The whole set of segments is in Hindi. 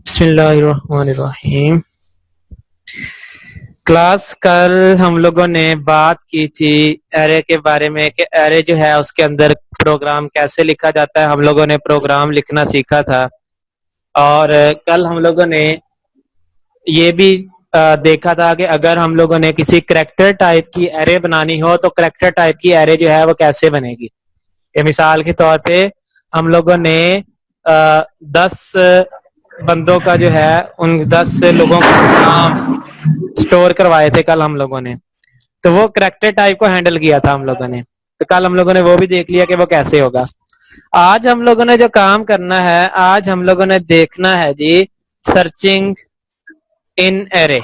बिस्मिल्लाहिर्रहमानिर्रहीम। क्लास कल हम लोगों ने बात की थी एरे के बारे में कि एरे जो है उसके अंदर प्रोग्राम कैसे लिखा जाता है। हम लोगों ने प्रोग्राम लिखना सीखा था और कल हम लोगों ने ये भी देखा था कि अगर हम लोगों ने किसी करैक्टर टाइप की एरे बनानी हो तो करैक्टर टाइप की एरे जो है वो कैसे बनेगी। ये मिसाल के तौर पे हम लोगों ने 10 बंदों का जो है उन 10 लोगों का नाम स्टोर करवाए थे कल हम लोगों ने, तो वो करैक्टर टाइप को हैंडल किया था हम लोगों ने। तो कल हम लोगों ने वो भी देख लिया कि वो कैसे होगा। आज हम लोगों ने जो काम करना है, आज हम लोगों ने देखना है जी सर्चिंग इन एरे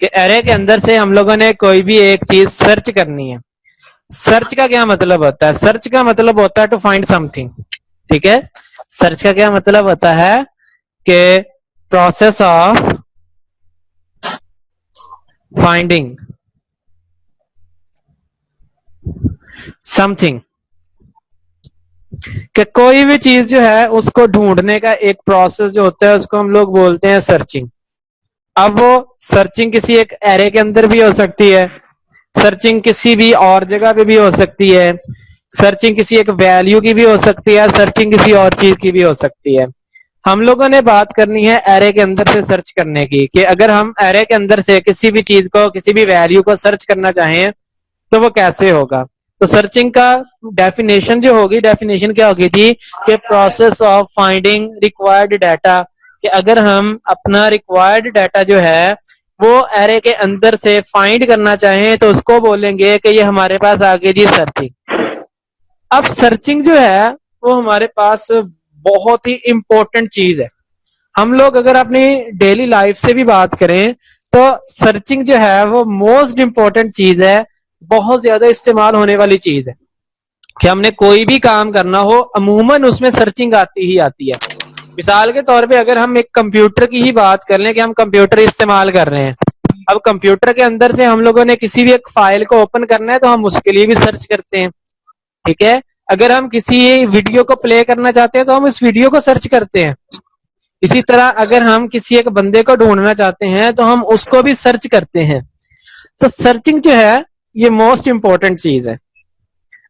कि एरे के अंदर से हम लोगों ने कोई भी एक चीज सर्च करनी है। सर्च का क्या मतलब होता है? सर्च का मतलब होता है टू फाइंड समथिंग। ठीक है, सर्च का क्या मतलब होता है कि प्रोसेस ऑफ फाइंडिंग समथिंग, कि कोई भी चीज जो है उसको ढूंढने का एक प्रोसेस जो होता है उसको हम लोग बोलते हैं सर्चिंग। अब वो सर्चिंग किसी एक एरे के अंदर भी हो सकती है, सर्चिंग किसी भी और जगह पे भी हो सकती है, सर्चिंग किसी एक वैल्यू की भी हो सकती है, सर्चिंग किसी और चीज की भी हो सकती है। हम लोगों ने बात करनी है एरे के अंदर से सर्च करने की कि अगर हम एरे के अंदर से किसी भी चीज को, किसी भी वैल्यू को सर्च करना चाहें तो वो कैसे होगा। तो सर्चिंग का डेफिनेशन जो होगी, डेफिनेशन क्या होगी जी कि process of finding required data, कि अगर हम अपना रिक्वायर्ड डाटा जो है वो एरे के अंदर से फाइंड करना चाहें तो उसको बोलेंगे कि ये हमारे पास आ गई जी सर्चिंग। अब सर्चिंग जो है वो हमारे पास बहुत ही इंपॉर्टेंट चीज है। हम लोग अगर अपनी डेली लाइफ से भी बात करें तो सर्चिंग जो है वो मोस्ट इंपॉर्टेंट चीज है, बहुत ज्यादा इस्तेमाल होने वाली चीज है। कि हमने कोई भी काम करना हो अमूमन उसमें सर्चिंग आती ही आती है। मिसाल के तौर पे अगर हम एक कंप्यूटर की ही बात कर लें कि हम कंप्यूटर इस्तेमाल कर रहे हैं, अब कंप्यूटर के अंदर से हम लोगों ने किसी भी एक फाइल को ओपन करना है तो हम उसके लिए भी सर्च करते हैं। ठीक है, अगर हम किसी वीडियो को प्ले करना चाहते हैं तो हम उस वीडियो को सर्च करते हैं। इसी तरह अगर हम किसी एक बंदे को ढूंढना चाहते हैं तो हम उसको भी सर्च करते हैं। तो सर्चिंग जो है ये मोस्ट इंपॉर्टेंट चीज है।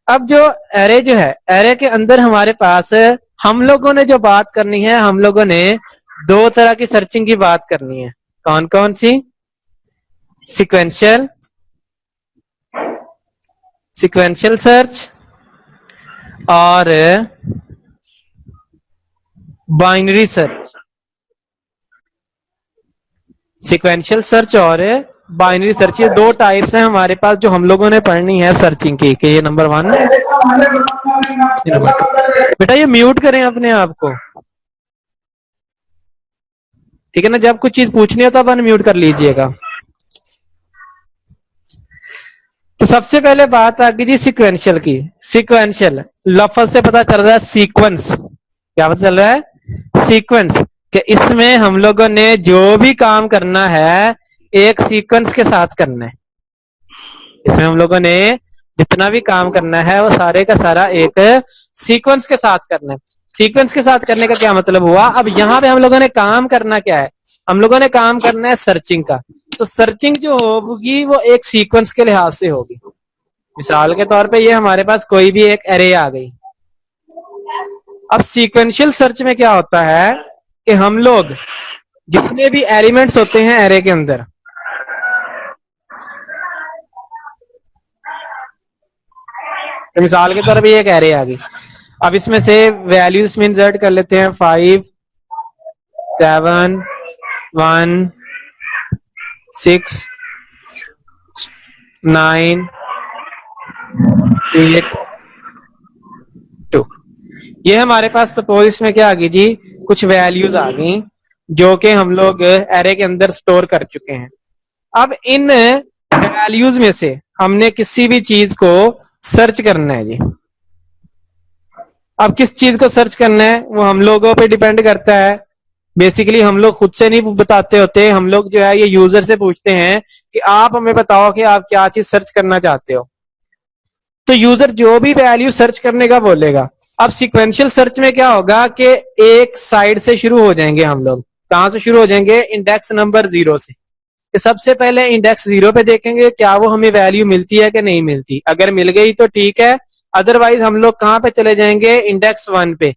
अब जो एरे जो है, एरे के अंदर हमारे पास हम लोगों ने जो बात करनी है, हम लोगों ने दो तरह की सर्चिंग की बात करनी है। कौन कौन सी? सिक्वेंशियल, सिक्वेंशियल सर्च और बाइनरी सर्च। सिक्वेंशियल सर्च और बाइनरी सर्च, ये दो टाइप्स हैं हमारे पास जो हम लोगों ने पढ़नी है सर्चिंग की। कि ये नंबर 1, बेटा ये म्यूट करें अपने आप को, ठीक है ना। जब कुछ चीज पूछनी हो तब अनम्यूट कर लीजिएगा। तो सबसे पहले बात आ गई जी सिक्वेंशियल की। सिक्वेंशियल लफ्ज से पता चल रहा है सीक्वेंस। क्या पता चल रहा है? सीक्वेंस। कि इसमें हम लोगों ने जो भी काम करना है एक सीक्वेंस के साथ करना है। इसमें हम लोगों ने जितना भी काम करना है वो सारे का सारा एक सीक्वेंस के साथ करना है। सीक्वेंस के साथ करने का क्या मतलब हुआ? अब यहाँ पे हम लोगों ने काम करना क्या है? हम लोगों ने काम करना है सर्चिंग का। तो सर्चिंग जो होगी वो एक सीक्वेंस के लिहाज से होगी। मिसाल के तौर पे ये हमारे पास कोई भी एक एरे आ गई। अब सीक्वेंशियल सर्च में क्या होता है कि हम लोग जितने भी एलिमेंट्स होते हैं एरे के अंदर, तो मिसाल के तौर पे एक एरे आ गई। अब इसमें से वैल्यूज में इंसर्ट कर लेते हैं 5, 7, 1, 6, 9, 8, 2। ये हमारे पास सपोज इसमें क्या आ गई जी, कुछ वैल्यूज आ गई जो कि हम लोग एरे के अंदर स्टोर कर चुके हैं। अब इन वैल्यूज में से हमने किसी भी चीज को सर्च करना है जी। अब किस चीज को सर्च करना है वो हम लोगों पे डिपेंड करता है। बेसिकली हम लोग खुद से नहीं बताते होते, हम लोग जो है ये यूजर से पूछते हैं कि आप हमें बताओ कि आप क्या चीज सर्च करना चाहते हो। तो यूजर जो भी वैल्यू सर्च करने का बोलेगा अब सीक्वेंशियल सर्च में क्या होगा कि एक साइड से शुरू हो जाएंगे हम लोग। कहां से शुरू हो जाएंगे? इंडेक्स नंबर 0 से। कि सबसे पहले इंडेक्स 0 पे देखेंगे क्या वो हमें वैल्यू मिलती है कि नहीं मिलती। अगर मिल गई तो ठीक है, अदरवाइज हम लोग कहां पे चले जाएंगे? इंडेक्स 1 पे।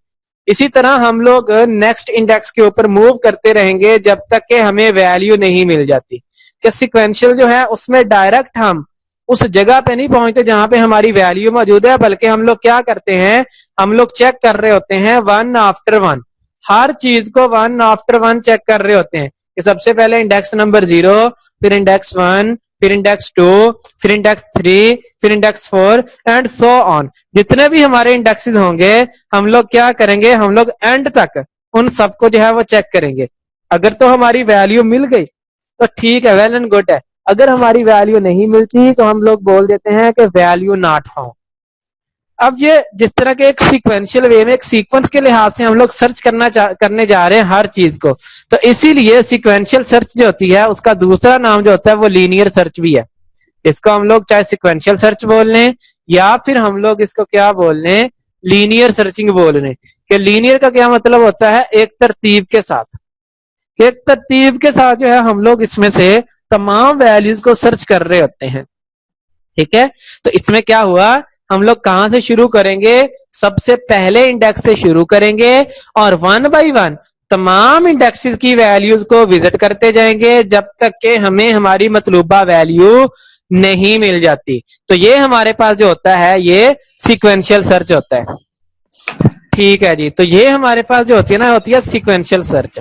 इसी तरह हम लोग नेक्स्ट इंडेक्स के ऊपर मूव करते रहेंगे जब तक कि हमें वैल्यू नहीं मिल जाती। कि सीक्वेंशियल जो है उसमें डायरेक्ट हम उस जगह पे नहीं पहुंचते जहां पे हमारी वैल्यू मौजूद है, बल्कि हम लोग क्या करते हैं? हम लोग चेक कर रहे होते हैं वन आफ्टर वन। हर चीज को वन आफ्टर वन चेक कर रहे होते हैं कि सबसे पहले इंडेक्स नंबर 0, फिर इंडेक्स 1, फिर इंडेक्स 2, फिर इंडेक्स 3, फिर इंडेक्स 4 एंड सो ऑन। जितने भी हमारे इंडेक्सेस होंगे हम लोग क्या करेंगे? हम लोग एंड तक उन सबको जो है वो चेक करेंगे। अगर तो हमारी वैल्यू मिल गई तो ठीक है, वेल एंड गुड है। अगर हमारी वैल्यू नहीं मिलती तो हम लोग बोल देते हैं कि वैल्यू नॉट फाउंड। अब ये जिस तरह के एक सीक्वेंशियल वे में एक सीक्वेंस के लिहाज से हम लोग सर्च करने जा रहे हैं हर चीज को, तो इसीलिए सीक्वेंशियल सर्च जो होती है उसका दूसरा नाम जो होता है वो लीनियर सर्च भी है। इसको हम लोग चाहे सीक्वेंशियल सर्च बोल लें या फिर हम लोग इसको क्या बोल लें? लीनियर सर्चिंग बोल लें। कि लीनियर का क्या मतलब होता है? एक तरतीब के साथ। एक तरतीब के साथ जो है हम लोग इसमें से तमाम वैल्यूज को सर्च कर रहे होते हैं। ठीक है, तो इसमें क्या हुआ? हम लोग कहां से शुरू करेंगे? सबसे पहले इंडेक्स से शुरू करेंगे और वन बाय वन तमाम इंडेक्सेस की वैल्यूज को विजिट करते जाएंगे जब तक कि हमें हमारी मतलूबा वैल्यू नहीं मिल जाती। तो ये हमारे पास जो होता है ये सीक्वेंशियल सर्च होता है। ठीक है जी, तो ये हमारे पास जो होती है ना, होती है सीक्वेंशियल सर्च।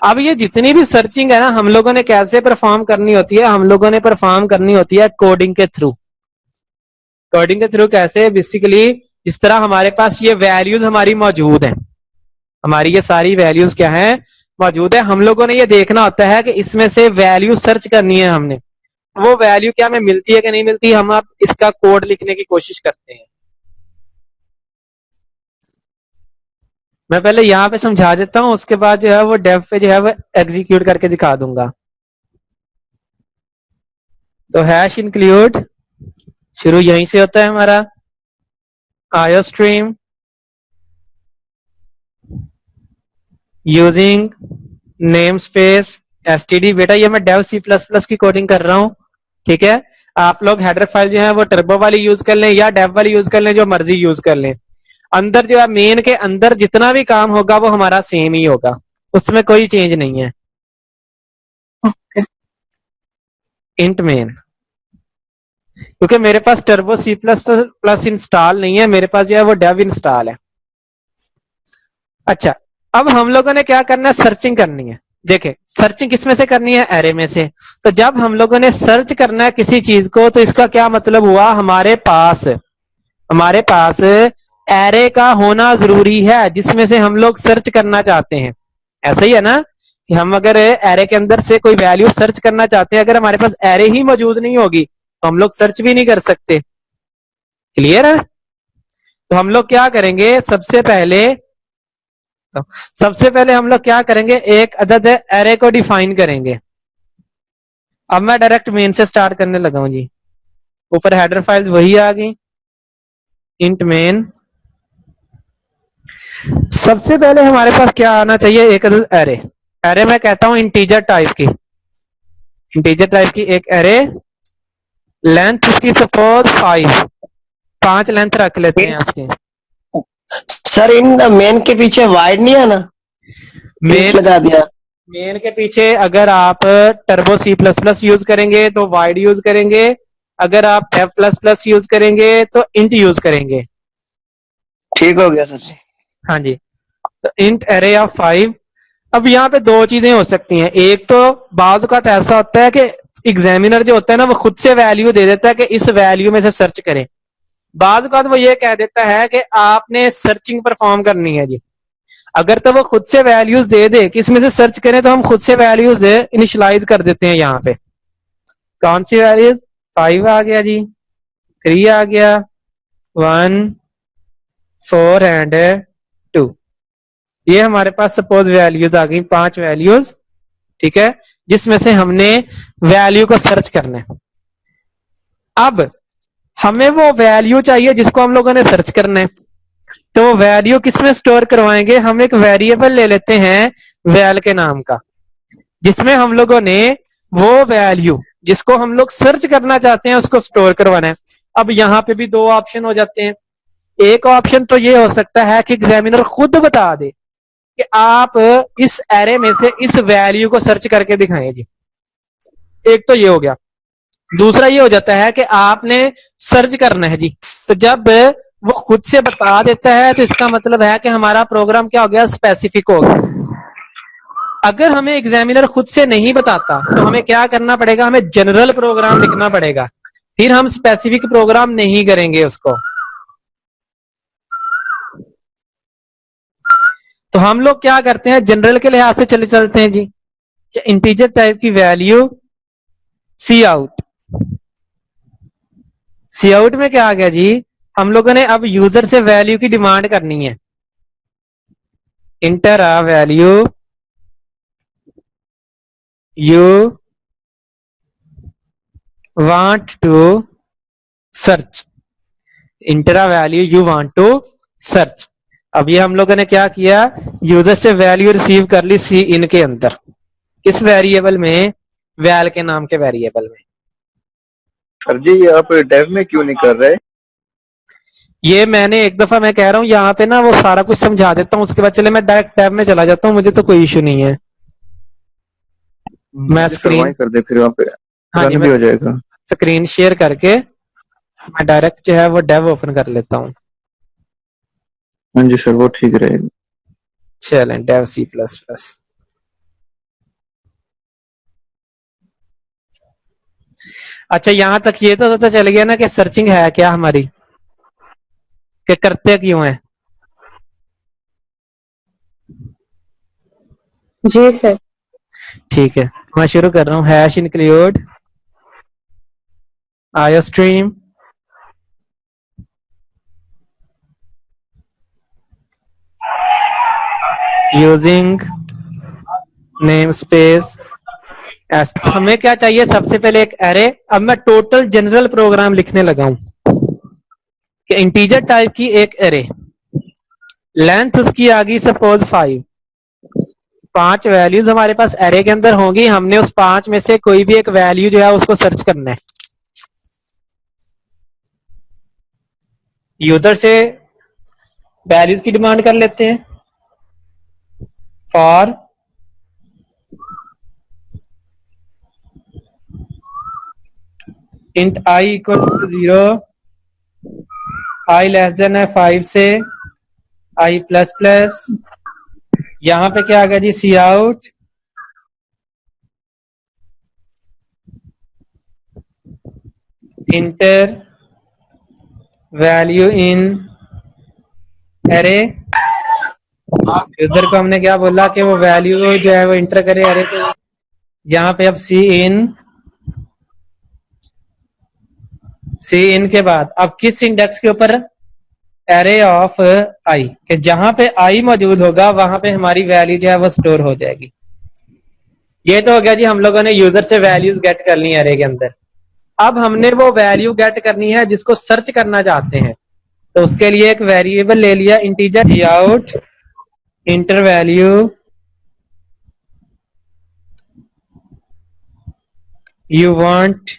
अब ये जितनी भी सर्चिंग है ना हम लोगों ने कैसे परफॉर्म करनी होती है? हम लोगों ने परफॉर्म करनी होती है कोडिंग के थ्रू। कोडिंग के थ्रू कैसे? बेसिकली जिस तरह हमारे पास ये वैल्यूज हमारी मौजूद हैं, हमारी ये सारी वैल्यूज क्या है? मौजूद है। हम लोगों ने ये देखना होता है कि इसमें से वैल्यू सर्च करनी है हमने, वो वैल्यू क्या हमें मिलती है कि नहीं मिलती। हम अब इसका कोड लिखने की कोशिश करते हैं। मैं पहले यहां पे समझा देता हूं, उसके बाद जो है वो डेव पे जो है वो एग्जीक्यूट करके दिखा दूंगा। तो हैश इंक्लूड शुरू यहीं से होता है हमारा, iostream using name space STD. बेटा ये मैं डेव C++ की कोडिंग कर रहा हूं। ठीक है, आप लोग हेडर फाइल जो है वो टर्बो वाली यूज कर लें या डेव वाली यूज कर लें, जो मर्जी यूज कर लें। अंदर जो है मेन के अंदर जितना भी काम होगा वो हमारा सेम ही होगा, उसमें कोई चेंज नहीं है। इंट मेन, क्योंकि मेरे पास टर्बो C++ इंस्टॉल नहीं है, मेरे पास जो है वो डेव इंस्टॉल है। अच्छा, अब हम लोगों ने क्या करना है? सर्चिंग करनी है। देखें, सर्चिंग किसमें से करनी है? एरे में से। तो जब हम लोगों ने सर्च करना है किसी चीज को तो इसका क्या मतलब हुआ? हमारे पास एरे का होना जरूरी है जिसमें से हम लोग सर्च करना चाहते हैं। ऐसा ही है ना कि हम अगर एरे के अंदर से कोई वैल्यू सर्च करना चाहते हैं, अगर हमारे पास एरे ही मौजूद नहीं होगी तो हम लोग सर्च भी नहीं कर सकते। क्लियर है? तो हम लोग क्या करेंगे? सबसे पहले हम लोग क्या करेंगे? एक अदद एरे को डिफाइन करेंगे। अब मैं डायरेक्ट मेन से स्टार्ट करने लगा हूं जी। ऊपर हेडर फाइल्स वही आ गई, इंट मेन। सबसे पहले हमारे पास क्या आना चाहिए? एक अदद एरे। एरे मैं कहता हूं इंटीजर टाइप की, एक एरे। लेंथ इसकी सपोज 5 लेंथ रख लेते हैं इसकी। सर इन मेन के पीछे वाइड नहीं है ना? मेन लगा दिया। मेन के पीछे अगर आप टर्बो C++ यूज करेंगे तो वाइड यूज करेंगे, अगर आप F++ यूज करेंगे तो इंट यूज करेंगे। ठीक हो गया सर जी। हाँ जी, तो इंट एरे ऑफ 5। अब यहाँ पे दो चीजें हो सकती हैं। एक तो बाज़ औक़ात ऐसा होता है कि एग्जामिनर जो होता है ना वो खुद से वैल्यू दे देता है कि इस वैल्यू में से सर्च करें। बाज़ औक़ात वो ये कह देता है कि आपने सर्चिंग परफॉर्म करनी है जी। अगर तो वो खुद से वैल्यूज दे दे कि इसमें से सर्च करें तो हम खुद से वैल्यूज इनिशियलाइज कर देते हैं। यहाँ पे कौन सी वैल्यूज? 5 आ गया जी, 3 आ गया, 1, 4 एंड 2। ये हमारे पास सपोज वैल्यूज आ गई, 5 वैल्यूज। ठीक है, जिसमें से हमने वैल्यू को सर्च करना है। अब हमें वो वैल्यू चाहिए जिसको हम लोगों ने सर्च करना है। तो वैल्यू किसमें स्टोर करवाएंगे? हम एक वेरिएबल ले लेते हैं वैल के नाम का, जिसमें हम लोगों ने वो वैल्यू जिसको हम लोग सर्च करना चाहते हैं उसको स्टोर करवाना है। अब यहाँ पे भी दो ऑप्शन हो जाते हैं। एक ऑप्शन तो ये हो सकता है कि एग्जामिनर खुद बता दे कि आप इस एरे में से इस वैल्यू को सर्च करके दिखाएं जी। एक तो ये हो गया। दूसरा ये हो जाता है कि आपने सर्च करना है जी। तो जब वो खुद से बता देता है तो इसका मतलब है कि हमारा प्रोग्राम क्या हो गया? स्पेसिफिक हो गया। अगर हमें एग्जामिनर खुद से नहीं बताता तो हमें क्या करना पड़ेगा? हमें जनरल प्रोग्राम लिखना पड़ेगा, फिर हम स्पेसिफिक प्रोग्राम नहीं करेंगे उसको। तो हम लोग क्या करते हैं? जनरल के लिहाज से चले चलते हैं जी कि इंटीजर टाइप की वैल्यू सी आउट। सी आउट में क्या आ गया जी? हम लोगों ने अब यूजर से वैल्यू की डिमांड करनी है। Enter a value you want to search. Enter a value you want to search. अब ये हम लोगों ने क्या किया? यूजर से वैल्यू रिसीव कर ली सी इन के अंदर। किस वेरिएबल में? वैल के नाम के वेरिएबल में। सर जी ये आप डेव में क्यों नहीं कर रहे? ये मैंने एक दफा, मैं कह रहा हूँ यहाँ पे ना वो सारा कुछ समझा देता हूँ, उसके बाद चले मैं डायरेक्ट टैब में चला जाता हूँ, मुझे तो कोई इशू नहीं है। मैं स्क्रीन कर दे फिर वहाँ पे हाँ जी, रन भी हो जाएगा। स्क्रीन शेयर करके मैं डायरेक्ट जो है वो डेव ओपन कर लेता हूँ। हाँ जी सर वो ठीक रहेगा। चलें, डेव C++। अच्छा, यहां तक ये तो पता चल गया ना कि सर्चिंग है क्या हमारी, कि करते क्यों है? जी सर। ठीक है, मैं शुरू कर रहा हूँ। Hash include iostream using name space. हमें क्या चाहिए? सबसे पहले एक एरे। अब मैं टोटल जनरल प्रोग्राम लिखने लगा हूं कि इंटीजर टाइप की एक एरे, लेंथ उसकी आ गई सपोज 5। 5 वैल्यूज हमारे पास एरे के अंदर होंगी, हमने उस 5 में से कोई भी एक वैल्यू जो है उसको सर्च करना है। यूजर से वैल्यूज की डिमांड कर लेते हैं। For int I equal to 0, I less than है 5 से आई प्लस प्लस। यहां पे क्या आ गया जी? C out enter value in array. User को हमने क्या बोला कि वो वैल्यू जो है वो इंटर करे एरे पे। यहाँ पे अब सी इन के बाद अब किस इंडेक्स के ऊपर? एरे ऑफ आई, कि जहां पे आई मौजूद होगा वहां पे हमारी वैल्यू जो है वो स्टोर हो जाएगी। ये तो हो गया जी, हम लोगों ने यूजर से वैल्यूज गेट कर ली एरे के अंदर। अब हमने वो वैल्यू गेट करनी है जिसको सर्च करना चाहते हैं, तो उसके लिए एक वेरिएबल ले लिया integer out enter value you want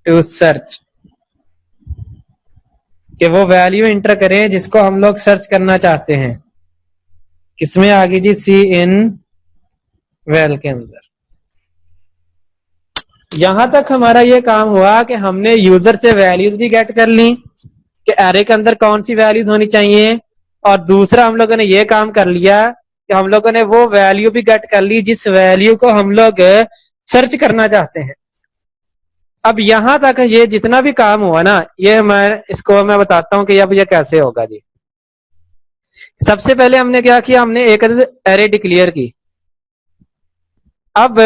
to search, कि वो वैल्यू इंटर करें जिसको हम लोग सर्च करना चाहते हैं। किसमें आ गई जी? सी इन वैल के अंदर। यहां तक हमारा ये काम हुआ कि हमने यूजर से वैल्यूज भी गेट कर ली कि एरे के अंदर कौन सी वैल्यूज होनी चाहिए, और दूसरा हम लोगों ने ये काम कर लिया कि हम लोगों ने वो वैल्यू भी गेट कर ली जिस वैल्यू को हम लोग सर्च करना चाहते हैं। अब यहां तक ये जितना भी काम हुआ ना, ये मैं बताता हूं कि अब ये कैसे होगा जी। सबसे पहले हमने क्या किया? हमने एक एरे डिक्लेयर की। अब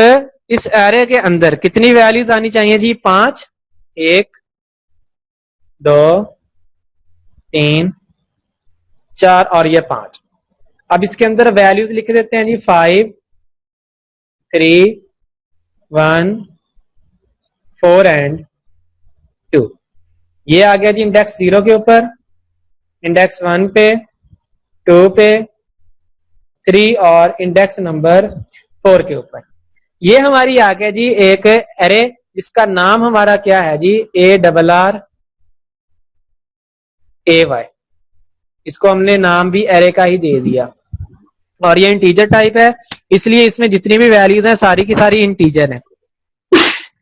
इस एरे के अंदर कितनी वैल्यूज आनी चाहिए जी? 5, 1, 2, 3, 4 और ये 5। अब इसके अंदर वैल्यूज लिख देते हैं जी। 5, 3, 1, 4 एंड 2। ये आ गया जी इंडेक्स 0 के ऊपर, इंडेक्स 1 पे, 2 पे, 3 और इंडेक्स नंबर 4 के ऊपर। ये हमारी आ गया जी एक एरे जिसका नाम हमारा क्या है जी, ARRAY। इसको हमने नाम भी एरे का ही दे दिया और ये इंटीजर टाइप है, इसलिए इसमें जितनी भी वैल्यूज हैं सारी की सारी इंटीजर है।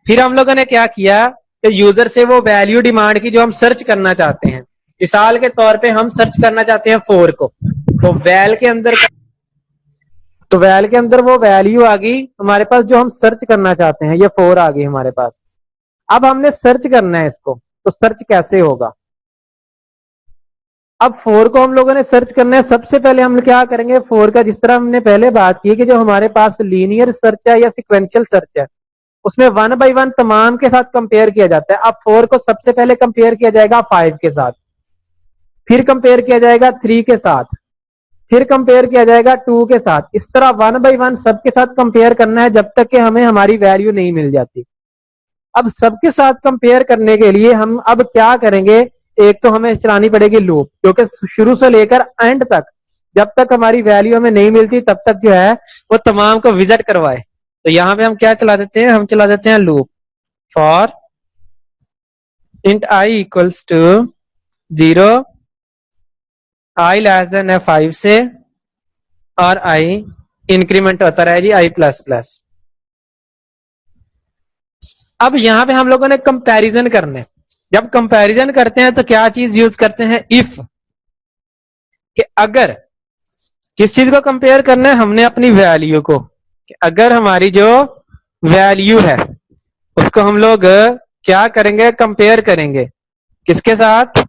फिर हम लोगों ने क्या किया तो यूजर से वो वैल्यू डिमांड की जो हम सर्च करना चाहते हैं। मिसाल के तौर पे हम सर्च करना चाहते हैं 4 को, तो वैल के अंदर वो वैल्यू आ गई हमारे पास जो हम सर्च करना चाहते हैं, ये 4 आ गई हमारे पास। अब हमने सर्च करना है इसको, तो सर्च कैसे होगा। अब 4 को हम लोगों ने सर्च करना है। सबसे पहले हम क्या करेंगे, 4 का जिस तरह हमने पहले बात की कि जो हमारे पास लीनियर सर्च है या सिक्वेंशियल सर्च है, उसमें 1 बाई 1 तमाम के साथ कंपेयर किया जाता है। अब 4 को सबसे पहले कंपेयर किया जाएगा 5 के साथ, फिर कंपेयर किया जाएगा 3 के साथ, फिर कंपेयर किया जाएगा 2 के साथ। इस तरह 1 बाई 1 सबके साथ कंपेयर करना है जब तक कि हमें हमारी वैल्यू नहीं मिल जाती। अब सबके साथ कंपेयर करने के लिए हम अब क्या करेंगे, एक तो हमें चलानी पड़ेगी लूप, क्योंकि शुरू से लेकर एंड तक जब तक हमारी वैल्यू हमें नहीं मिलती तब तक जो है वो तमाम को विजिट करवाए। तो यहां पे हम क्या चला देते हैं, हम चला देते हैं loop for int I equals to 0, I less than है 5 से, और I इंक्रीमेंट होता रहे जी I प्लस प्लस। अब यहां पे हम लोगों ने कंपैरिजन करने, जब कंपैरिजन करते हैं तो क्या चीज यूज करते हैं, इफ, कि अगर किस चीज को कंपेयर करना है, हमने अपनी वैल्यू को, कि अगर हमारी जो वैल्यू है उसको हम लोग क्या करेंगे, कंपेयर करेंगे किसके साथ,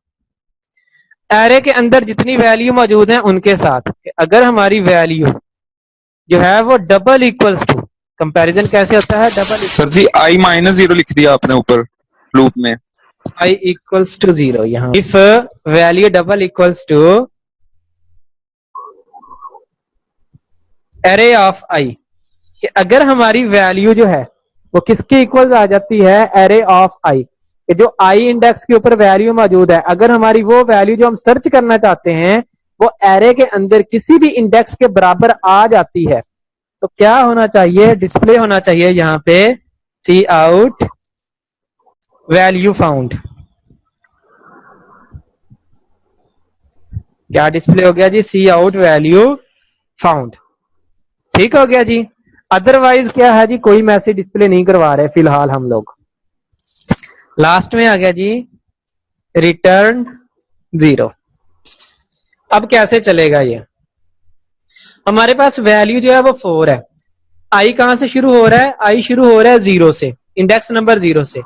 एरे के अंदर जितनी वैल्यू मौजूद है उनके साथ। अगर हमारी वैल्यू जो है वो डबल इक्वल्स टू, कंपैरिजन कैसे होता है, डबल। सर जी I-0 लिख दिया आपने ऊपर लूप में, I इक्वल्स टू 0, यहाँ if value double equals to array of I, कि अगर हमारी वैल्यू जो है वो किसके इक्वल आ जाती है, एरे ऑफ I, कि जो I इंडेक्स के ऊपर वैल्यू मौजूद है, अगर हमारी वो वैल्यू जो हम सर्च करना चाहते हैं वो एरे के अंदर किसी भी इंडेक्स के बराबर आ जाती है, तो क्या होना चाहिए, डिस्प्ले होना चाहिए यहाँ पे सी आउट वैल्यू फाउंड। क्या डिस्प्ले हो गया जी, सी आउट वैल्यू फाउंड। ठीक हो गया जी। अदरवाइज क्या है जी, कोई मैसेज डिस्प्ले नहीं करवा रहे फिलहाल हम लोग। लास्ट में आ गया जी रिटर्न 0। अब कैसे चलेगा ये, हमारे पास वैल्यू जो है वो 4 है। आई कहां से शुरू हो रहा है, आई शुरू हो रहा है 0 से, इंडेक्स नंबर 0 से।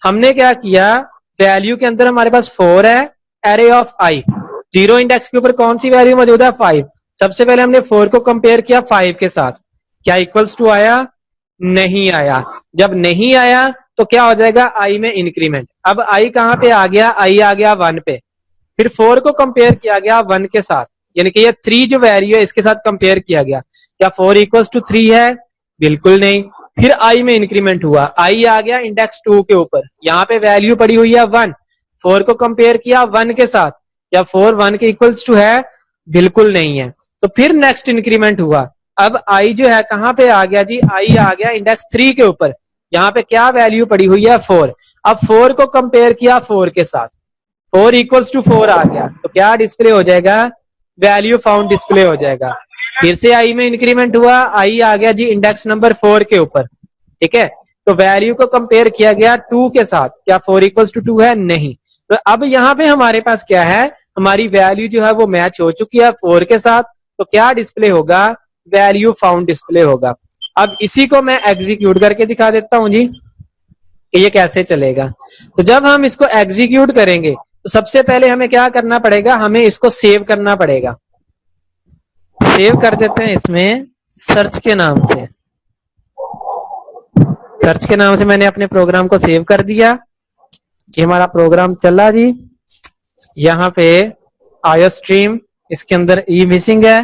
हमने क्या किया, वैल्यू के अंदर हमारे पास 4 है, एरे ऑफ आई, 0 इंडेक्स के ऊपर कौन सी वैल्यू मौजूद है, 5। सबसे पहले हमने 4 को कंपेयर किया 5 के साथ, क्या इक्वल्स टू आया, नहीं आया। जब नहीं आया तो क्या हो जाएगा, आई में इंक्रीमेंट। अब आई कहां पे आ गया, आई आ गया 1 पे। फिर 4 को कंपेयर किया गया 1 के साथ, यानी कि ये 3 जो वैल्यू है इसके साथ कंपेयर किया गया। क्या 4 इक्वल्स टू 3 है, बिल्कुल नहीं। फिर आई में इंक्रीमेंट हुआ, आई आ गया इंडेक्स 2 के ऊपर, यहाँ पे वैल्यू पड़ी हुई है 1। 4 को कंपेयर किया 1 के साथ, क्या 4 1 के इक्वल्स टू है, बिल्कुल नहीं है। तो फिर नेक्स्ट इंक्रीमेंट हुआ, अब आई जो है कहां पे आ गया जी, आई आ गया इंडेक्स 3 के ऊपर, यहाँ पे क्या वैल्यू पड़ी हुई है 4। अब 4 को कंपेयर किया 4 के साथ, 4 इक्वल्स टू 4 आ गया, तो क्या डिस्प्ले हो जाएगा, वैल्यू फाउंड डिस्प्ले हो जाएगा। फिर से आई में इंक्रीमेंट हुआ, आई आ गया जी इंडेक्स नंबर 4 के ऊपर, ठीक है। तो वैल्यू को कंपेयर किया गया 2 के साथ, क्या 4 इक्वल्स टू 2 है, नहीं। तो अब यहाँ पे हमारे पास क्या है, हमारी वैल्यू जो है वो मैच हो चुकी है 4 के साथ, तो क्या डिस्प्ले होगा, वैल्यू फाउंड डिस्प्ले होगा। अब इसी को मैं एग्जीक्यूट करके दिखा देता हूं जी कि ये कैसे चलेगा। तो जब हम इसको एग्जीक्यूट करेंगे तो सबसे पहले हमें क्या करना पड़ेगा, हमें इसको सेव करना पड़ेगा। सेव कर देते हैं इसमें सर्च के नाम से, सर्च के नाम से मैंने अपने प्रोग्राम को सेव कर दिया। ये हमारा प्रोग्राम चला जी, यहाँ पे आयो स्ट्रीम, इसके अंदर ई मिसिंग है,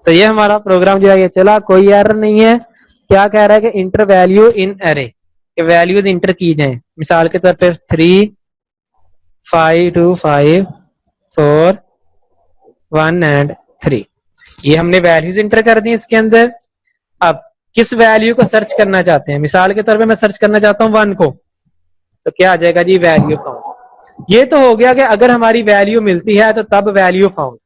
तो ये हमारा प्रोग्राम जो है ये चला, कोई एरर नहीं है। क्या कह रहा है कि इंटर वैल्यू इन एरे, कि वैल्यूज इंटर की जाएं। मिसाल के तौर पे 3, 5, 2, 5, 4, 1 एंड 3, ये हमने वैल्यूज इंटर कर दी इसके अंदर। अब किस वैल्यू को सर्च करना चाहते हैं? मिसाल के तौर पे मैं सर्च करना चाहता हूं 1 को, तो क्या आ जाएगा जी? Value found. ये तो हो गया कि अगर हमारी वैल्यू मिलती है तो तब वैल्यू फाउंड।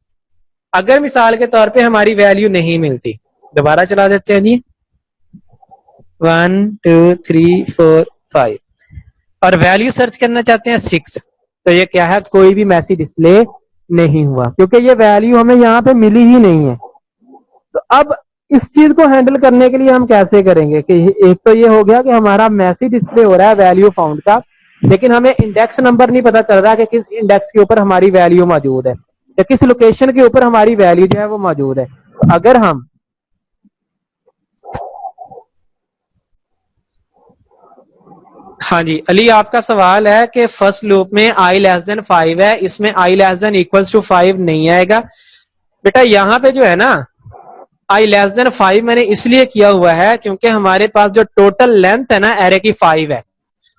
अगर मिसाल के तौर पे हमारी वैल्यू नहीं मिलती, दोबारा चला देते हैं जी। 1, 2, 3, 4, 5 और वैल्यू सर्च करना चाहते हैं 6, तो ये क्या है? कोई भी मैसेज डिस्प्ले नहीं हुआ क्योंकि ये वैल्यू हमें यहाँ पे मिली ही नहीं है। तो अब इस चीज को हैंडल करने के लिए हम कैसे करेंगे कि एक तो ये हो गया कि हमारा मैसेज डिस्प्ले हो रहा है वैल्यू फाउंड का, लेकिन हमें इंडेक्स नंबर नहीं पता चल रहा कि किस इंडेक्स के ऊपर हमारी वैल्यू मौजूद है या किस लोकेशन के ऊपर हमारी वैल्यू जो है वो मौजूद है। तो अगर हम हाँ जी अली, आपका सवाल है कि फर्स्ट लूप में i लेस देन 5 है, इसमें i less than equals to 5 नहीं आएगा। बेटा यहाँ पे जो है ना i लेस देन 5 मैंने इसलिए किया हुआ है क्योंकि हमारे पास जो टोटल लेंथ है ना एरे की 5 है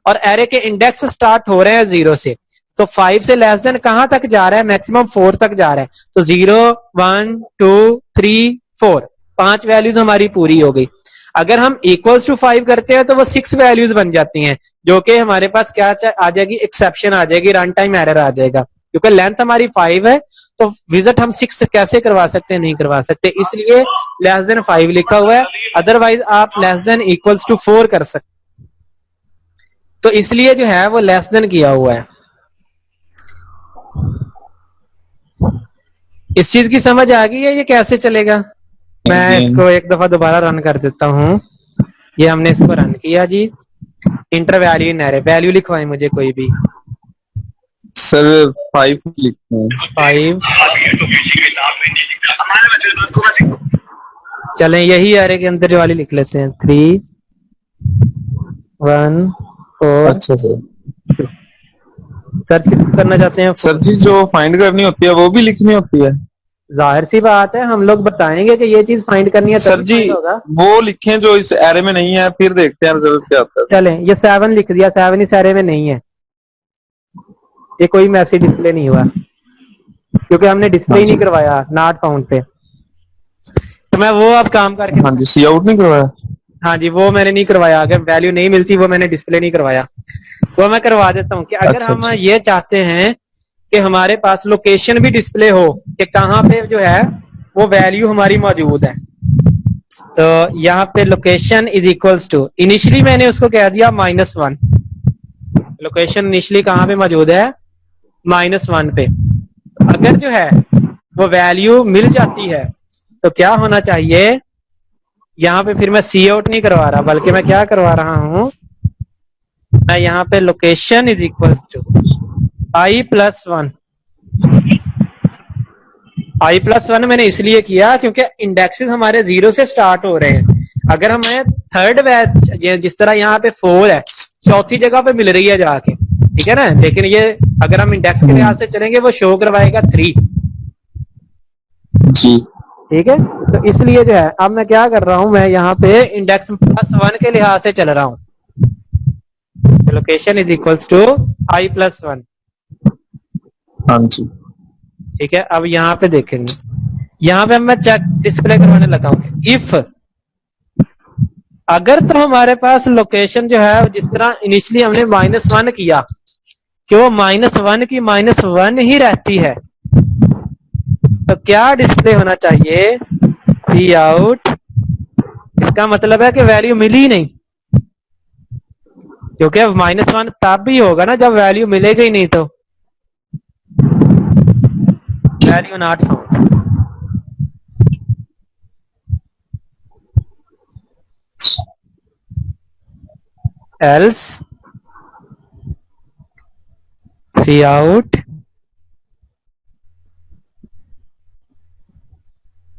और एरे के इंडेक्स स्टार्ट हो रहे हैं 0 से, तो 5 से लेस देन कहां तक जा रहा है? मैक्सिमम 4 तक जा रहा है। तो 0, 1, 2, 3, 4 5 वैल्यूज हमारी पूरी हो गई। अगर हम इक्वल्स टू 5 करते हैं तो वो 6 वैल्यूज बन जाती हैं, जो कि हमारे पास क्या आ जाएगी? एक्सेप्शन आ जाएगी, रन टाइम एरर आ जाएगा क्योंकि लेंथ हमारी 5 है। तो विजिट हम 6 कैसे करवा सकते हैं? नहीं करवा सकते, इसलिए लेस देन 5 लिखा हुआ है। अदरवाइज आप लेस देन इक्वल्स टू 4 कर सकते, तो इसलिए जो है वो लेस देन किया हुआ है। इस चीज की समझ आ गई है ये कैसे चलेगा? मैं इसको एक दफा दोबारा रन कर देता हूं। ये हमने इसको रन किया जी। Enter value in array, value लिखवाएं मुझे कोई भी। सर 5 लिखते हैं। 5 चलें यही एरे के अंदर जो वाली लिख लेते हैं। 3, 1, 4। अच्छा सर। सर्च किसको करना चाहते हैं? सर जी जो फाइंड करनी होती है वो भी लिखनी होती है? जाहिर सी बात है, हम लोग बताएंगे कि ये चीज फाइंड करनी है सर जी होगा। वो लिखें जो इस एरे में नहीं है, फिर देखते हैं रिजल्ट क्या आता है। चलें ये 7 लिख दिया, 7 इस एरे में नहीं है, ये कोई मैसेज डिस्प्ले नहीं हुआ क्योंकि हमने डिस्प्ले ही नहीं करवाया नॉट फाउंड पे। तो मैं वो अब काम करके, हाँ जी, सी आउट नहीं करवाया? हाँ जी वो मैंने नहीं करवाया। अगर वैल्यू नहीं मिलती वो मैंने डिस्प्ले नहीं करवाया, वो मैं करवा देता हूँ कि अगर हम ये चाहते हैं कि हमारे पास लोकेशन भी डिस्प्ले हो कि कहाँ पे जो है वो वैल्यू हमारी मौजूद है, तो यहाँ पे location is equals to, initially मैंने उसको कह दिया -1। लोकेशन इनिशियली कहाँ पे मौजूद है? -1 पे। अगर जो है वो वैल्यू मिल जाती है तो क्या होना चाहिए? यहाँ पे फिर मैं सी आउट नहीं करवा रहा, बल्कि मैं क्या करवा रहा हूं, मैं यहाँ पे location is equal to i+1। i+1 मैंने इसलिए किया क्योंकि इंडेक्सेस हमारे 0 से स्टार्ट हो रहे हैं। अगर हमें थर्ड जिस तरह यहाँ पे 4 है, चौथी जगह पे मिल रही है जाके, ठीक है ना, लेकिन ये अगर हम इंडेक्स के लिहाज से चलेंगे वो शो करवाएगा 3 जी, ठीक है। तो इसलिए जो है अब मैं क्या कर रहा हूं, मैं यहाँ पे इंडेक्स +1 के लिहाज से चल रहा हूं। Location is equals to i+1। हाँ जी, ठीक है। अब यहाँ पे देखेंगे, यहाँ पे मैं चेक डिस्प्ले करवाने लगा हूँ इफ अगर तो हमारे पास लोकेशन जो है जिस तरह इनिशियली हमने -1 किया कि वो -1 की -1 ही रहती है, तो क्या डिस्प्ले होना चाहिए? सी आउट। इसका मतलब है कि वैल्यू मिली ही नहीं, क्योंकि -1 तब भी होगा ना जब वैल्यू मिलेगी ही नहीं, तो value not found. Else cout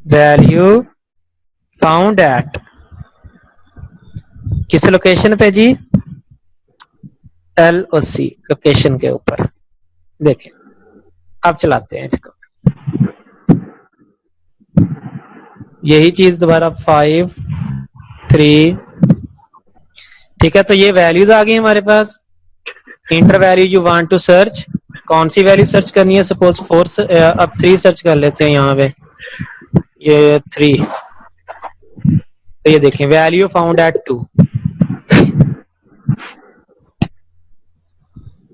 value found at किस लोकेशन पे जी? LOC लोकेशन के ऊपर। देखें अब चलाते हैं इसको, यही चीज दोबारा 5, 3 ठीक है, तो ये वैल्यूज आ गई हमारे पास। Enter value you want to search, कौन सी वैल्यू सर्च करनी है? सपोज 4, अब 3 सर्च कर लेते हैं यहाँ पे, ये 3। तो ये देखें, वैल्यू फाउंड एट 2।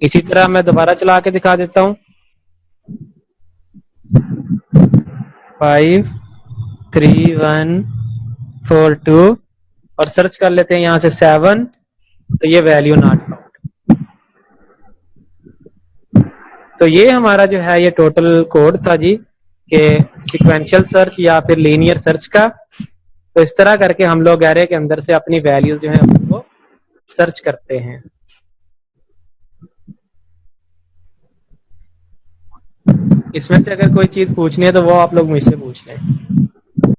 इसी तरह मैं दोबारा चला के दिखा देता हूं। 5 3 1 4 2 और सर्च कर लेते हैं यहां से 7, तो ये वैल्यू नॉट फाउंड। तो ये हमारा जो है ये टोटल कोड था जी, कि सीक्वेंशियल सर्च या फिर लीनियर सर्च का। तो इस तरह करके हम लोग एरे के अंदर से अपनी वैल्यूज जो है उसको सर्च करते हैं। इसमें से अगर कोई चीज पूछनी है तो वो आप लोग मुझसे पूछ लें।